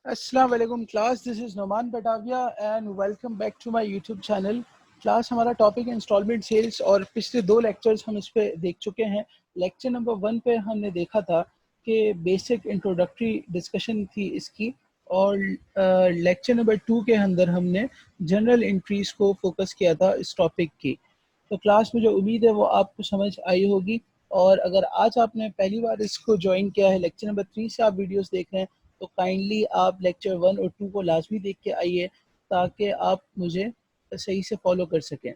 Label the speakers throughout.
Speaker 1: अस्सलाम वालेकुम class, this is Noman Batavia and welcome back to my YouTube channel. Class हमारा topic है इंस्टॉलमेंट सेल्स और पिछले दो लेक्चर्स हम इस पे देख चुके हैं। लेक्चर नंबर 1 पे हमने देखा था कि बेसिक इंट्रोडक्टरी डिस्कशन थी इसकी, और लेक्चर नंबर 2 के अंदर हमने जनरल एंट्रीज को फोकस किया था इस टॉपिक की। तो क्लास मुझे उम्मीद है वो आपको समझ आई होगी। और अगर आज आपने पहली बार इसको ज्वाइन किया है, लेक्चर नंबर 3 से आप वीडियोस देख रहे हैं, तो काइंडली आप लेक्चर 1 और 2 को लाजमी देख के आइए ताकि आप मुझे सही से फॉलो कर सकें।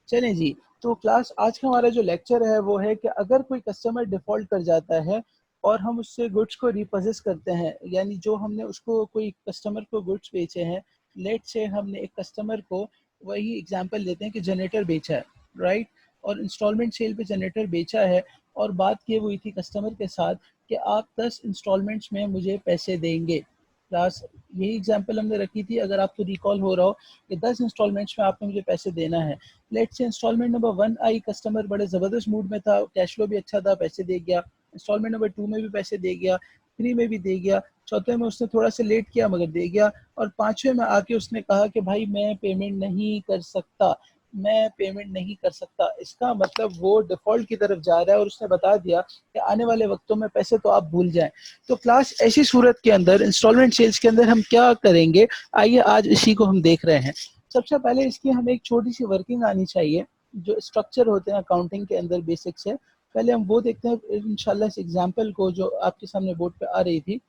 Speaker 1: चलें जी, तो क्लास आज का हमारा जो लेक्चर है वो है कि अगर कोई कस्टमर डिफ़ॉल्ट कर जाता है और हम उससे गुड्स को रिपोजेस करते हैं, यानी जो हमने उसको कोई कस्टमर को गुड्स बेचे हैं, लेट से हमने एक कस्टमर को वही एग्जांपल लेते हैं कि जनरेटर बेचा है, राइट, और इंस्टॉलमेंट सेल पे जनरेटर बेचा है और बात की हुई थी कस्टमर के साथ कि आप 10 इंस्टॉलमेंट्स में मुझे पैसे देंगे। क्लास यही एग्जांपल हमने रखी थी, अगर आपको रिकॉल हो रहा हो कि 10 इंस्टॉलमेंट्स में आपने मुझे पैसे देना है। Let's say instalment number 1 I, customer बड़े ज़बरदस्त मूड में था, कैश फ्लो भी अच्छा था, पैसे दे गया। इंस्टॉलमेंट नंबर 2 में भी पैसे दे गया, 3 में भी दे गया, चौथे में उसने थोड़ा सा लेट किया मगर दे गया, और पाँचवें में आके उसने कहा कि भाई मैं पेमेंट नहीं कर सकता, मैं पेमेंट नहीं कर सकता। इसका मतलब वो डिफ़ॉल्ट की तरफ जा रहा है और उसने बता दिया कि आने वाले वक्तों में पैसे तो आप भूल जाएं। तो क्लास ऐसी सूरत के अंदर इंस्टॉलमेंट सेल्स के अंदर हम क्या करेंगे, आइए आज इसी को हम देख रहे हैं। सबसे पहले इसकी हमें एक छोटी सी वर्किंग आनी चाहिए, जो स्ट्रक्चर होते हैं अकाउंटिंग के अंदर बेसिक से। पहले हम वो देखते हैं, इंशाल्लाह इस एग्जांपल को जो आपके सामने बोर्ड पे आ रही थी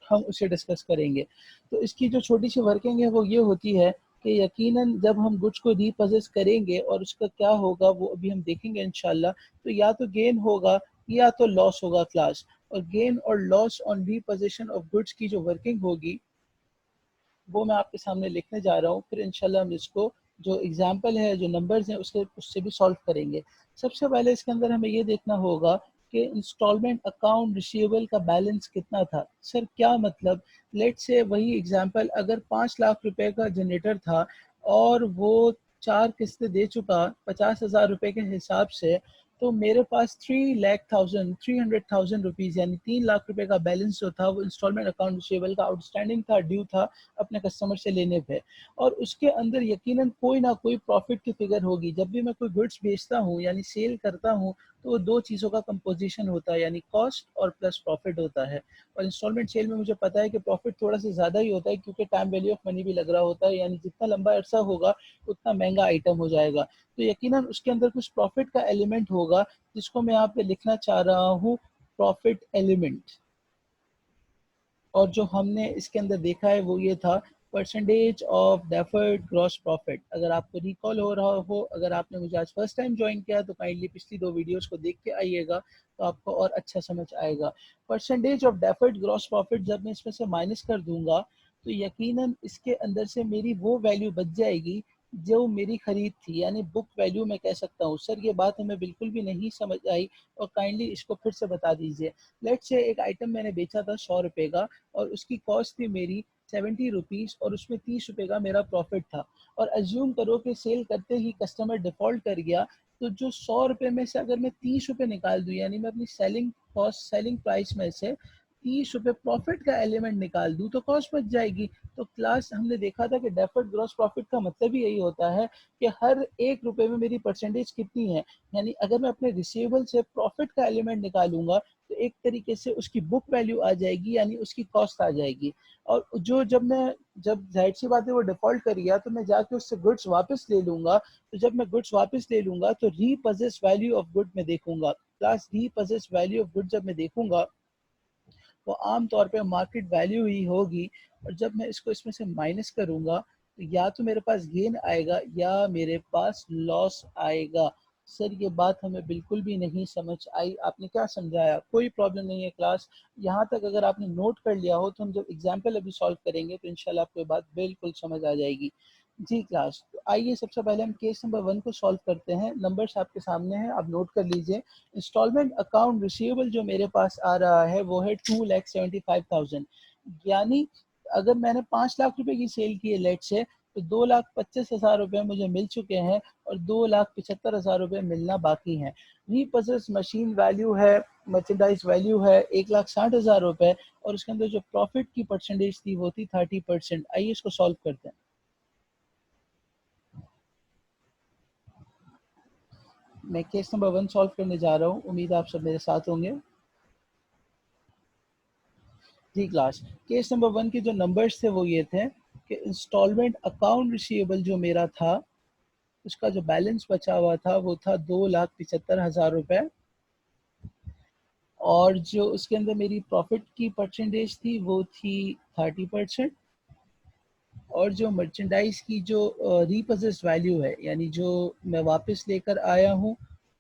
Speaker 1: हम उसे डिस्कस करेंगे। तो इसकी जो छोटी सी वर्किंग है वो ये होती है कि यकीनन जब हम गुड्स को रीपोजेस करेंगे और उसका क्या होगा वो अभी हम देखेंगे इंशाल्लाह। तो या तो गेन होगा या तो लॉस होगा क्लास। और गेन और लॉस ऑन रीपोजेशन ऑफ गुड्स की जो वर्किंग होगी वो मैं आपके सामने लिखने जा रहा हूँ, फिर इंशाल्लाह हम इसको जो एग्जाम्पल है, जो नंबर्स हैं, उससे भी सॉल्व करेंगे। सबसे पहले इसके अंदर हमें ये देखना होगा कि इंस्टॉलमेंट अकाउंट रिसीवेबल का बैलेंस कितना था। सर क्या मतलब, लेट से वही एग्जाम्पल, अगर 5 लाख रुपए का जनरेटर था और वो 4 किस्तें दे चुका 50,000 रुपये के हिसाब से, तो मेरे पास 300,000 रुपीज़ यानी 3 लाख रुपए का बैलेंस जो था वो इंस्टॉलमेंट अकाउंट रिसीवेबल का आउटस्टैंडिंग था, ड्यू था अपने कस्टमर से लेने पे। और उसके अंदर यकीनन कोई ना कोई प्रॉफिट की फिगर होगी। जब भी मैं कोई गुड्स बेचता हूँ यानी सेल करता हूँ, तो वो दो चीज़ों का कंपोजिशन होता है, यानी कॉस्ट और प्लस प्रॉफिट होता है। और इंस्टॉलमेंट सेल में मुझे पता है कि प्रॉफिट थोड़ा सा ज़्यादा ही होता है, क्योंकि टाइम वैल्यू ऑफ मनी भी लग रहा होता है, यानी जितना लंबा अरसा होगा उतना महंगा आइटम हो जाएगा। तो यकीनन उसके अंदर कुछ प्रॉफिट का एलिमेंट होगा, जिसको मैं यहाँ पे लिखना चाह रहा हूँ प्रॉफिट एलिमेंट। और जो हमने इसके अंदर देखा है वो ये था percentage of deferred gross profit. अगर आपको रिकॉल हो रहा हो, अगर आपने मुझे आज फर्स्ट टाइम ज्वाइन किया तो काइंडली पिछली दो वीडियोस को देख के आइएगा, तो आपको और अच्छा समझ आएगा। Percentage of deferred gross profit जब मैं इसमें से माइनस कर दूंगा, तो यकीनन इसके अंदर से मेरी वो वैल्यू बच जाएगी जो मेरी खरीद थी, यानी बुक वैल्यू मैं कह सकता हूँ। सर ये बात हमें बिल्कुल भी नहीं समझ आई, और काइंडली इसको फिर से बता दीजिए। लेट्स से एक आइटम मैंने बेचा था 100 रुपये का, और उसकी कॉस्ट थी मेरी 70 रुपीज़, और उसमें 30 रुपये का मेरा प्रॉफिट था। और अज्यूम करो कि सेल करते ही कस्टमर डिफ़ॉल्ट कर गया, तो जो 100 रुपये में से अगर मैं 30 रुपये निकाल दूँ, यानी मैं अपनी सेलिंग कॉस्ट, सेलिंग प्राइस में से 30 रुपये प्रॉफिट का एलिमेंट निकाल दूँ, तो कॉस्ट बच जाएगी। तो क्लास हमने देखा था कि डेफर्ड ग्रॉस प्रॉफिट का मतलब ही यही होता है कि हर 1 रुपये में मेरी परसेंटेज कितनी है। यानी अगर मैं अपने रिसीवेबल से प्रॉफिट का एलिमेंट निकालूंगा, तो एक तरीके से उसकी बुक वैल्यू आ जाएगी, यानी उसकी कॉस्ट आ जाएगी। और जो जब जाहिर सी बात है वो डिफॉल्ट कर गया, तो मैं जाके उससे गुड्स वापस ले लूंगा। तो जब मैं गुड्स वापस ले लूंगा तो रीपोजेस वैल्यू ऑफ गुड में देखूंगा। प्लस रीपोजेस वैल्यू ऑफ गुड जब मैं देखूंगा, वो आम तौर पे मार्केट वैल्यू ही होगी। और जब मैं इसको इसमें से माइनस करूंगा, तो या तो मेरे पास गेन आएगा या मेरे पास लॉस आएगा। सर ये बात हमें बिल्कुल भी नहीं समझ आई, आपने क्या समझाया? कोई प्रॉब्लम नहीं है क्लास, यहाँ तक अगर आपने नोट कर लिया हो तो हम जब एग्जाम्पल अभी सॉल्व करेंगे तो इंशाल्लाह आपको ये बात बिल्कुल समझ आ जाएगी। जी क्लास, तो आइए सबसे पहले हम केस नंबर 1 को सॉल्व करते हैं। नंबर्स आपके सामने हैं, आप नोट कर लीजिए। इंस्टॉलमेंट अकाउंट रिसीवेबल जो मेरे पास आ रहा है वो है 2,75,000, यानी अगर मैंने 5 लाख रुपए की सेल की है लेट से, तो 2,25,000 रुपये मुझे मिल चुके हैं और 2,75,000 रुपये मिलना बाकी हैं। रीपजेस मशीन वैल्यू है, मर्चेंडाइज वैल्यू है 1,60,000 रुपये और उसके अंदर जो प्रॉफिट की परसेंटेज थी वो थी 30%। आइए इसको सॉल्व करते हैं। मैं केस नंबर 1 सॉल्व करने जा रहा हूँ, उम्मीद आप सब मेरे साथ होंगे। जी क्लास, केस नंबर 1 के जो नंबर्स थे वो ये थे कि इंस्टॉलमेंट अकाउंट रिसीवेबल जो मेरा था उसका जो बैलेंस बचा हुआ था वो था 2,75,000 रुपये और जो उसके अंदर मेरी प्रॉफिट की परसेंटेज थी वो थी 30% और जो मर्चेंडाइज की जो रीपजेस वैल्यू है यानी जो मैं वापस लेकर आया हूँ,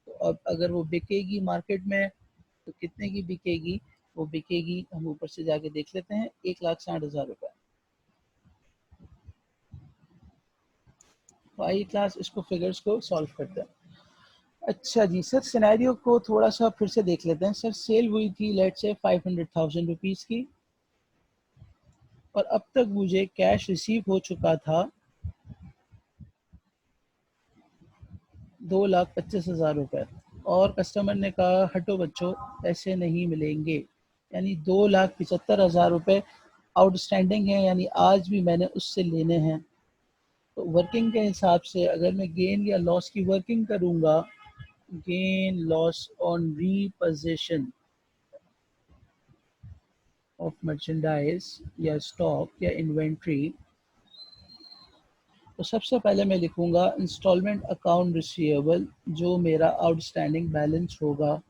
Speaker 1: तो अब अगर वो बिकेगी मार्केट में तो कितने की बिकेगी, वो बिकेगी, हम ऊपर से जाके देख लेते हैं, 1,60,000 रुपये। तो आइए क्लास इसको फिगर्स को सॉल्व करते हैं। अच्छा जी सर, सिनेरियो को थोड़ा सा फिर से देख लेते हैं। सर सेल हुई थी लेट्स से 500,000 रुपीज़ की और अब तक मुझे कैश रिसीव हो चुका था 2,25,000 रुपये और कस्टमर ने कहा हटो बच्चों पैसे नहीं मिलेंगे, यानी 2,75,000 रुपये आउटस्टैंडिंग है, यानी आज भी मैंने उससे लेने हैं। तो वर्किंग के हिसाब से अगर मैं गेन या लॉस की वर्किंग करूँगा, gain loss on repossession of merchandise या स्टॉक या इन्वेंट्री, तो सबसे पहले मैं लिखूंगा इंस्टॉलमेंट अकाउंट रिसीवेबल जो मेरा आउटस्टैंडिंग बैलेंस होगा।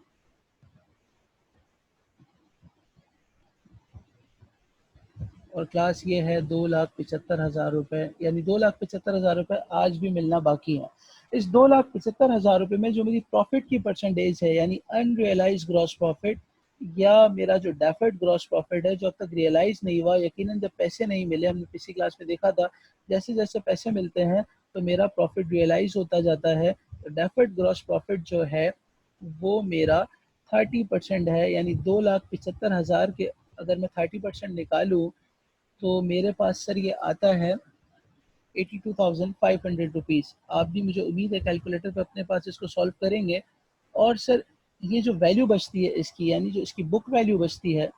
Speaker 1: और क्लास ये है 2,75,000 रुपये, यानी 2,75,000 रुपये आज भी मिलना बाकी है। इस 2,75,000 रुपये में जो मेरी प्रॉफिट की परसेंटेज है यानी अनरियलाइज ग्रॉस प्रॉफिट या मेरा जो डेफर्ड ग्रॉस प्रॉफिट है जो अब तक रियलाइज नहीं हुआ, यकीनन जब पैसे नहीं मिले, हमने पिछली क्लास में देखा था जैसे जैसे पैसे मिलते हैं तो मेरा प्रॉफिट रियलाइज होता जाता है। तो डेफर्ड ग्रॉस प्रॉफिट जो है वो मेरा 30% है, यानी 2,75,000 के अगर मैं 30% निकालूँ तो मेरे पास सर ये आता है 82,500 रुपीज़। आप भी मुझे उम्मीद है कैलकुलेटर पर अपने पास इसको सॉल्व करेंगे। और सर ये जो वैल्यू बचती है इसकी, यानी जो इसकी बुक वैल्यू बचती है,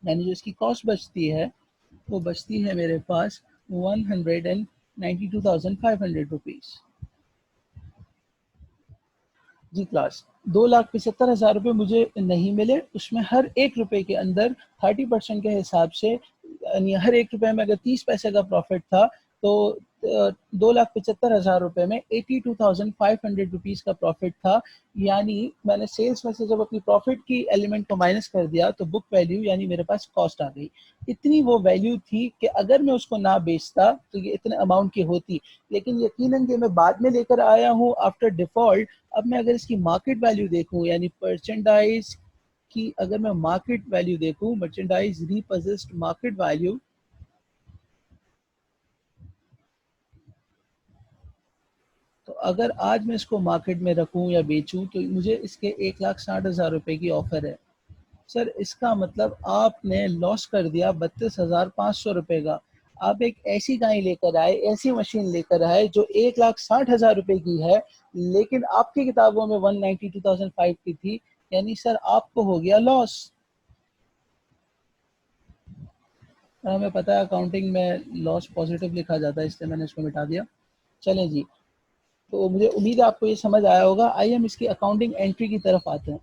Speaker 1: यानी जो इसकी कॉस्ट बचती है वो बचती है मेरे पास 192,500 रुपीज़। जी क्लास, 2,75,000 रुपये मुझे नहीं मिले, उसमें हर एक रुपए के अंदर 30% के हिसाब से, यानी हर एक रुपए में अगर 30 पैसे का प्रॉफिट था तो 2,75,000 रुपये में 82,500 रुपीज़ का प्रॉफिट था। यानी मैंने सेल्स में से जब अपनी प्रॉफिट की एलिमेंट को माइनस कर दिया तो बुक वैल्यू यानी मेरे पास कॉस्ट आ गई। इतनी वो वैल्यू थी कि अगर मैं उसको ना बेचता तो ये इतने अमाउंट की होती, लेकिन यकीनन कि मैं बाद में लेकर आया हूँ आफ्टर डिफॉल्ट। अब मैं अगर इसकी मार्केट वैल्यू देखूं यानी मर्चेंडाइज की, अगर मैं मार्केट वैल्यू देखूं, मर्चेंडाइज रीपोजेस्ड मार्केट वैल्यू, तो अगर आज मैं इसको मार्केट में रखूं या बेचूं तो मुझे इसके 1,60,000 रुपए की ऑफर है। सर इसका मतलब आपने लॉस कर दिया 32,500 रुपए का। आप एक ऐसी गाय लेकर आए, ऐसी मशीन लेकर आए जो 1,60,000 रुपए की है, लेकिन आपकी किताबों में 192,500 की थी, यानी सर आपको हो गया लॉस। हमें पता है अकाउंटिंग में लॉस पॉजिटिव लिखा जाता है, इसलिए मैंने इसको मिटा दिया। चलें जी, तो मुझे उम्मीद है आपको ये समझ आया होगा। आइए हम इसकी अकाउंटिंग एंट्री की तरफ आते हैं।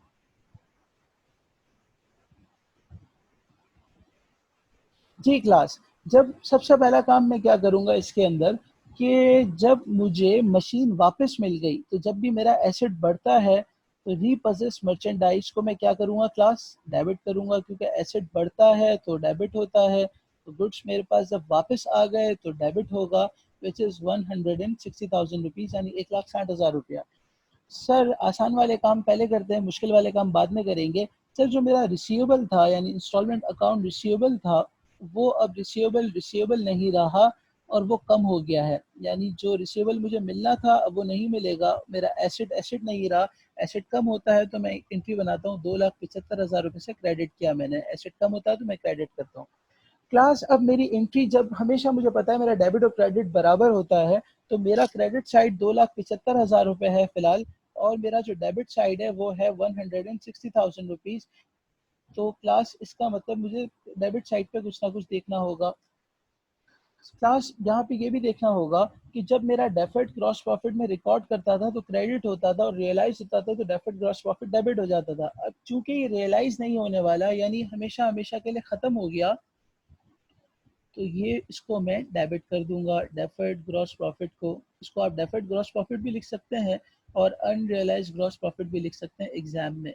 Speaker 1: जी क्लास, जब सबसे पहला काम मैं क्या करूँगा इसके अंदर कि जब मुझे मशीन वापस मिल गई तो जब भी मेरा एसेट बढ़ता है तो रीपोजेस मर्चेंडाइज को मैं क्या करूँगा क्लास, डेबिट करूँगा, क्योंकि एसेट बढ़ता है तो डेबिट होता है। तो गुड्स मेरे पास जब वापस आ गए तो डेबिट होगा, विच इज़ 160,000 रुपीज़, यानी 1,60,000 रुपया। सर आसान वाले काम पहले करते हैं, मुश्किल वाले काम बाद में करेंगे। सर जो मेरा रिसीवेबल था यानी इंस्टॉलमेंट अकाउंट रिसीवेबल था वो अब रिसीवेबल रिसीवेबल नहीं रहा और वो कम हो गया है, यानी जो रिसीवेबल मुझे मिलना था अब वो नहीं मिलेगा। मेरा एसेट एसेट नहीं रहा, एसेट कम होता है तो मैं एंट्री बनाता हूँ 2,75,000 रुपये से क्रेडिट किया मैंने, एसेट कम होता है तो मैं क्रेडिट करता हूँ। क्लास अब मेरी एंट्री, जब हमेशा मुझे पता है मेरा डेबिट और क्रेडिट बराबर होता है, तो मेरा क्रेडिट साइड 2,75,000 रुपये है फिलहाल, और मेरा जो डेबिट साइड है वो है 160,000 रुपीज़। तो क्लास इसका मतलब मुझे डेबिट साइड पे कुछ ना कुछ देखना होगा। क्लास यहाँ पे ये भी देखना होगा कि जब मेरा डेफर्ड ग्रॉस प्रॉफिट में रिकॉर्ड करता था तो क्रेडिट होता था, और रियलाइज होता था तो डेफर्ड ग्रॉस प्रॉफिट डेबिट हो जाता था। अब चूंकि ये रियलाइज नहीं होने वाला, यानी हमेशा हमेशा के लिए ख़त्म हो गया, तो ये इसको मैं डेबिट कर दूंगा, डेफर्ड ग्रॉस प्रॉफिट को। इसको आप डेफर्ड ग्रॉस प्रॉफिट भी लिख सकते हैं और अनरियलाइज ग्रॉस प्रॉफिट भी लिख सकते हैं एग्जाम में।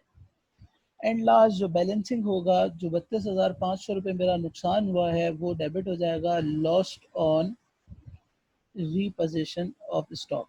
Speaker 1: एंड लास्ट जो बैलेंसिंग होगा, जो 32,500 रुपये मेरा नुकसान हुआ है, वो डेबिट हो जाएगा lost on repossession of stock.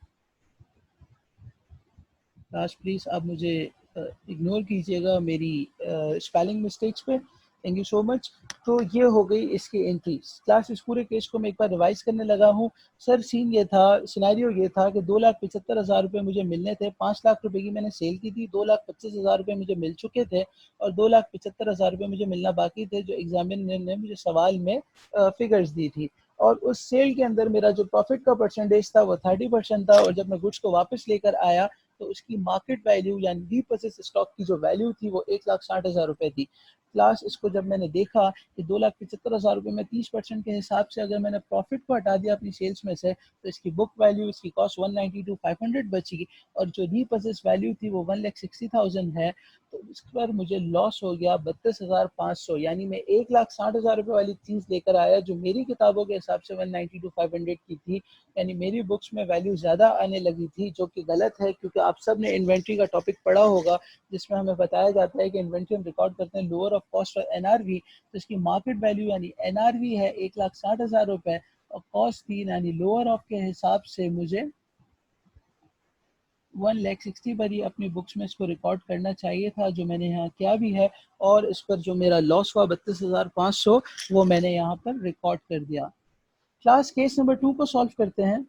Speaker 1: Last please आप मुझे इग्नोर कीजिएगा मेरी स्पेलिंग मिस्टेक्स पे। Thank you so much. तो ये हो गई इसकी एंट्रीज। क्लास इस पूरे केस को मैं एक बार रिवाइज करने लगा हूँ। सर सीन ये था, सिनेरियो ये था कि 2,75,000 रुपये मुझे मिलने थे, 5 लाख रुपए की मैंने सेल की थी, 2,25,000 रुपये मुझे मिल चुके थे और 2,75,000 रुपये मुझे मिलना बाकी थे, जो एग्जामिनर ने मुझे सवाल में फिगर्स दी थी। और उस सेल के अंदर मेरा जो प्रॉफिट का परसेंटेज था वो 30% था, और जब मैं गुड्स को वापस लेकर आया तो उसकी मार्केट वैल्यू यानी रीपर्चेस स्टॉक की जो वैल्यू थी वो 1,60,000 रुपये थी। क्लास इसको जब मैंने देखा कि 2,75,000 रुपये में 30% के हिसाब से अगर मैंने प्रॉफिट को हटा दिया अपनी सेल्स में से, तो इसकी बुक वैल्यू, इसकी कॉस्ट 192,500 बची, और जो रीपर्चेस वैल्यू थी वो 1,60,000 है। तो इस पर मुझे लॉस हो गया 32,500, यानी मैं 1,60,000 रुपये वाली चीज़ लेकर आया जो मेरी किताबों के हिसाब से 192,500 की थी, यानी मेरी बुक्स में वैल्यू ज़्यादा आने लगी थी, जो कि गलत है। क्योंकि आप सब ने इन्वेंट्री का टॉपिक पढ़ा होगा, जिसमें हमें बताया जाता है कि इन्वेंट्री हम रिकॉर्ड करते हैं लोअर ऑफ कॉस्ट और एनआरवी। तो इसकी मार्केट वैल्यू यानी एनआरवी है 1,60,000 रुपये, और कॉस्ट थी यानी लोअर ऑफ के हिसाब से मुझे 1,60,000 पर ही अपनी बुक्स में इसको रिकॉर्ड करना चाहिए था, जो मैंने यहाँ किया भी है। और इस पर जो मेरा लॉस हुआ 32,500, वो मैंने यहाँ पर रिकॉर्ड कर दिया। क्लास केस नंबर 2 को सॉल्व करते हैं।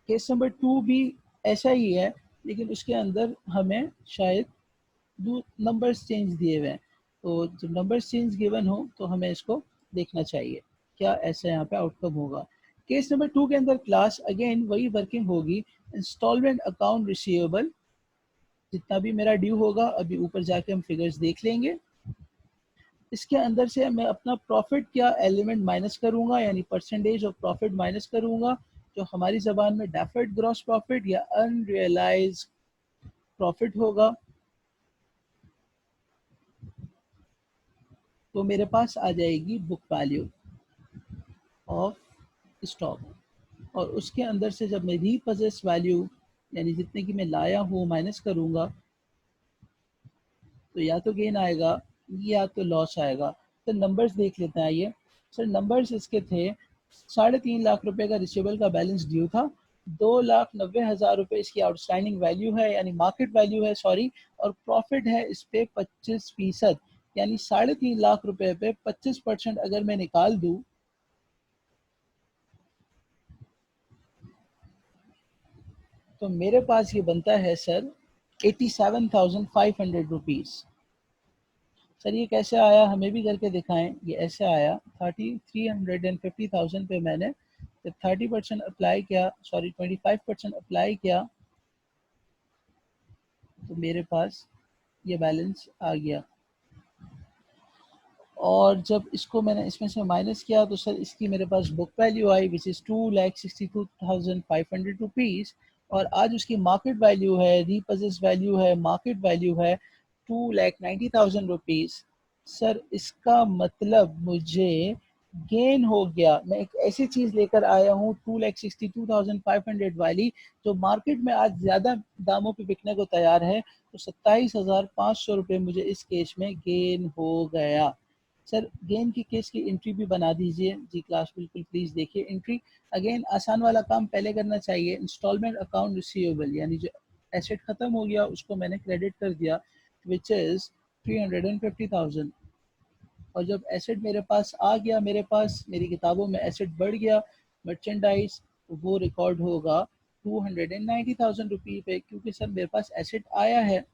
Speaker 1: केस नंबर 2 भी ऐसा ही है, लेकिन उसके अंदर हमें शायद दो नंबर्स चेंज दिए हुए हैं। तो जब नंबर्स चेंज गिवन हो तो हमें इसको देखना चाहिए क्या ऐसा यहाँ पे आउटकम होगा। केस नंबर 2 के अंदर क्लास अगेन वही वर्किंग होगी। इंस्टॉलमेंट अकाउंट रिसीवेबल, जितना भी मेरा ड्यू होगा अभी ऊपर जाके हम फिगर्स देख लेंगे। इसके अंदर से मैं अपना प्रॉफिट क्या एलिमेंट माइनस करूंगा, यानी परसेंटेज ऑफ प्रॉफिट माइनस करूंगा, जो हमारी ज़बान में डेफर्ड ग्रॉस प्रॉफिट या अनरियलाइज प्रॉफिट होगा। तो मेरे पास आ जाएगी बुक वैल्यू ऑफ स्टॉक, और उसके अंदर से जब मैं रीपोजेस वैल्यू यानी जितने की मैं लाया हूँ माइनस करूँगा, तो या तो गेन आएगा या तो लॉस आएगा। तो नंबर्स देख लेते हैं। आइए सर, नंबर्स इसके थे 3.5 लाख रुपए का रिसीवेबल का बैलेंस ड्यू था, 2,90,000 रुपये इसकी आउटस्टैंडिंग वैल्यू है यानी मार्केट वैल्यू है, सॉरी, और प्रॉफिट है इस पे 25%, यानी 3.5 लाख रुपए पे 25% अगर मैं निकाल दूँ तो मेरे पास ये बनता है सर 87,500 रुपीज़। सर ये कैसे आया, हमें भी करके दिखाएं। ये ऐसे आया, 350,000 पे मैंने जब 30% अप्लाई किया, सॉरी 25% अप्लाई किया, तो मेरे पास ये बैलेंस आ गया। और जब इसको मैंने इसमें से माइनस किया तो सर इसकी मेरे पास book value I which is 2,62,500 rupees, और आज उसकी मार्केट वैल्यू है, रीपोजेस वैल्यू है, मार्केट वैल्यू है 2,90,000 रुपीज़। सर इसका मतलब मुझे गेन हो गया। मैं एक ऐसी चीज़ लेकर आया हूँ 2,62,500 वाली, जो मार्केट में आज ज़्यादा दामों पे बिकने को तैयार है, तो 27,500 रुपये मुझे इस केस में गेन हो गया। सर गेन की केस की एंट्री भी बना दीजिए। जी क्लास बिल्कुल प्लीज़ देखिए एंट्री। अगेन आसान वाला काम पहले करना चाहिए। इंस्टॉलमेंट अकाउंट रिसीवेबल यानी जो एसेट ख़त्म हो गया उसको मैंने क्रेडिट कर दिया, विच इज़ 350,000। और जब एसेट मेरे पास आ गया, मेरे पास मेरी किताबों में एसेट बढ़ गया, मर्चेंडाइज, तो वो रिकॉर्ड होगा 290,000 रुपये पे, क्योंकि सर मेरे पास एसेट आया है।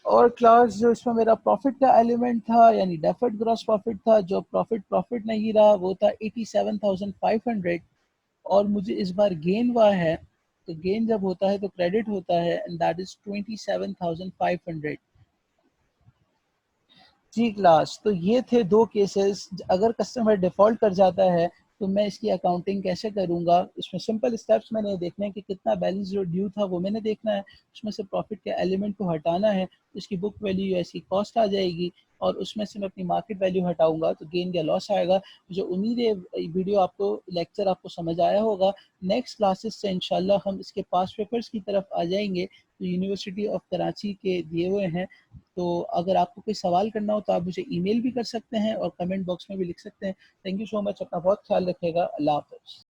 Speaker 1: और क्लास जो इसमें मेरा प्रॉफिट का एलिमेंट था यानी डेफर्ड ग्रॉस प्रॉफिट था, जो प्रॉफिट नहीं रहा वो था 87,500 और मुझे इस बार गेन हुआ है। तो गेन जब होता है तो क्रेडिट होता है एंड दैट इज 27,500। जी क्लास, तो ये थे दो केसेस। अगर कस्टमर डिफ़ॉल्ट कर जाता है तो मैं इसकी अकाउंटिंग कैसे करूँगा। इसमें सिंपल स्टेप्स मैंने देखने हैं कि कितना बैलेंस जो ड्यू था वो मैंने देखना है, उसमें से प्रॉफिट के एलिमेंट को हटाना है, उसकी बुक वैल्यू या इसकी कॉस्ट आ जाएगी और उसमें से मैं अपनी मार्केट वैल्यू हटाऊंगा तो गेन या लॉस आएगा। मुझे उम्मीद है वीडियो आपको, लेक्चर आपको समझ आया होगा। नेक्स्ट क्लासेस से इंशाल्लाह हम इसके पास पेपर्स की तरफ आ जाएंगे तो यूनिवर्सिटी ऑफ कराची के दिए हुए हैं। तो अगर आपको कोई सवाल करना हो तो आप मुझे ईमेल भी कर सकते हैं और कमेंट बॉक्स में भी लिख सकते हैं। थैंक यू सो मच, अपना बहुत ख्याल रखिएगा। अल्लाह हाफ़िज़।